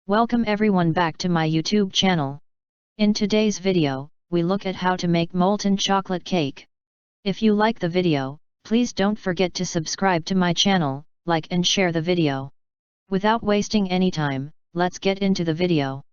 Welcome everyone back to my YouTube channel. In today's video, we look at how to make molten chocolate cake. If you like the video, please don't forget to subscribe to my channel, like and share the video. Without wasting any time, let's get into the video.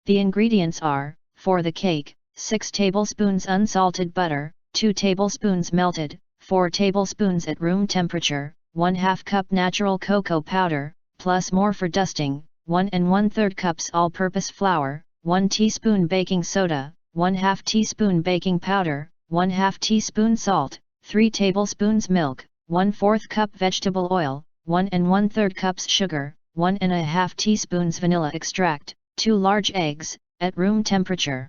The ingredients are, for the cake, 6 tablespoons unsalted butter, 2 tablespoons melted, 4 tablespoons at room temperature, 1/2 cup natural cocoa powder, plus more for dusting, 1 1/3 cups all-purpose flour, 1 teaspoon baking soda, 1/2 teaspoon baking powder, 1/2 teaspoon salt, 3 tablespoons milk, 1/4 cup vegetable oil, 1 1/3 cups sugar, 1 1/2 teaspoons vanilla extract, 2 large eggs, at room temperature.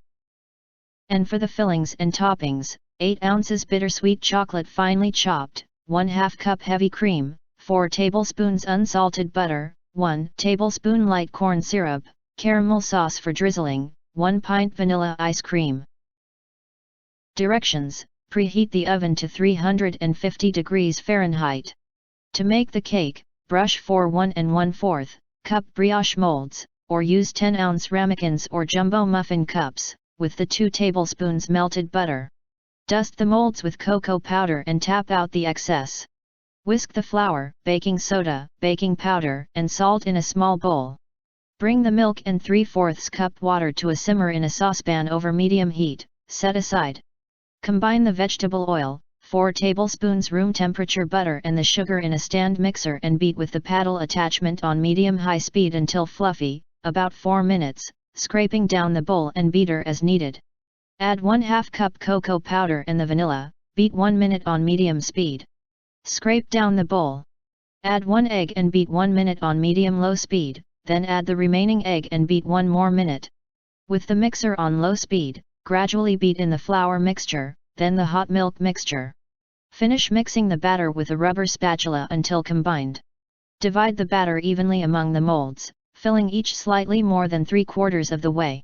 And for the fillings and toppings, 8 ounces bittersweet chocolate finely chopped, 1/2 cup heavy cream, 4 tablespoons unsalted butter, 1 tablespoon light corn syrup, caramel sauce for drizzling, 1 pint vanilla ice cream. Directions: preheat the oven to 350 degrees Fahrenheit. To make the cake, brush 4 1 1/4 cup brioche molds, or use 10-ounce ramekins or jumbo muffin cups, with the 2 tablespoons melted butter. Dust the molds with cocoa powder and tap out the excess. Whisk the flour, baking soda, baking powder, and salt in a small bowl. Bring the milk and 3/4 cup water to a simmer in a saucepan over medium heat, set aside. Combine the vegetable oil, 4 tablespoons room temperature butter and the sugar in a stand mixer and beat with the paddle attachment on medium-high speed until fluffy, about 4 minutes, scraping down the bowl and beater as needed. Add 1/2 cup cocoa powder and the vanilla, beat 1 minute on medium speed. Scrape down the bowl. Add 1 egg and beat 1 minute on medium-low speed, then add the remaining egg and beat 1 more minute. With the mixer on low speed, gradually beat in the flour mixture, then the hot milk mixture. Finish mixing the batter with a rubber spatula until combined. Divide the batter evenly among the molds, filling each slightly more than 3/4 of the way.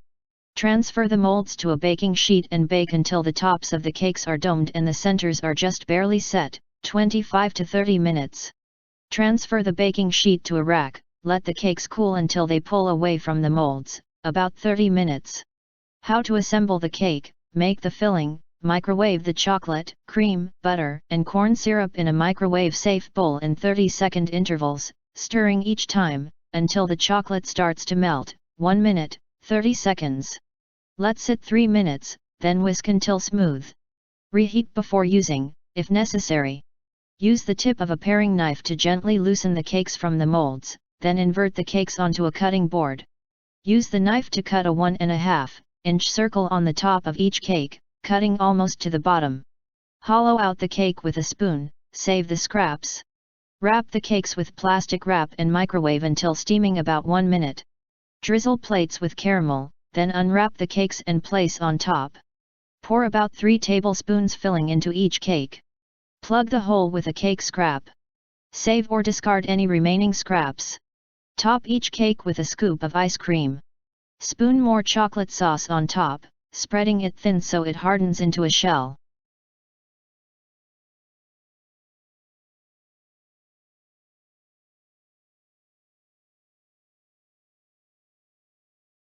Transfer the molds to a baking sheet and bake until the tops of the cakes are domed and the centers are just barely set, 25 to 30 minutes. Transfer the baking sheet to a rack, let the cakes cool until they pull away from the molds, about 30 minutes. How to assemble the cake: make the filling, microwave the chocolate, cream, butter, and corn syrup in a microwave-safe bowl in 30-second intervals, stirring each time, until the chocolate starts to melt, 1 minute, 30 seconds. Let sit 3 minutes, then whisk until smooth. Reheat before using, if necessary. Use the tip of a paring knife to gently loosen the cakes from the molds, then invert the cakes onto a cutting board. Use the knife to cut a 1½ inch circle on the top of each cake, cutting almost to the bottom. Hollow out the cake with a spoon, save the scraps. Wrap the cakes with plastic wrap and microwave until steaming about 1 minute. Drizzle plates with caramel, then unwrap the cakes and place on top. Pour about 3 tablespoons filling into each cake. Plug the hole with a cake scrap. Save or discard any remaining scraps. Top each cake with a scoop of ice cream. Spoon more chocolate sauce on top, spreading it thin so it hardens into a shell.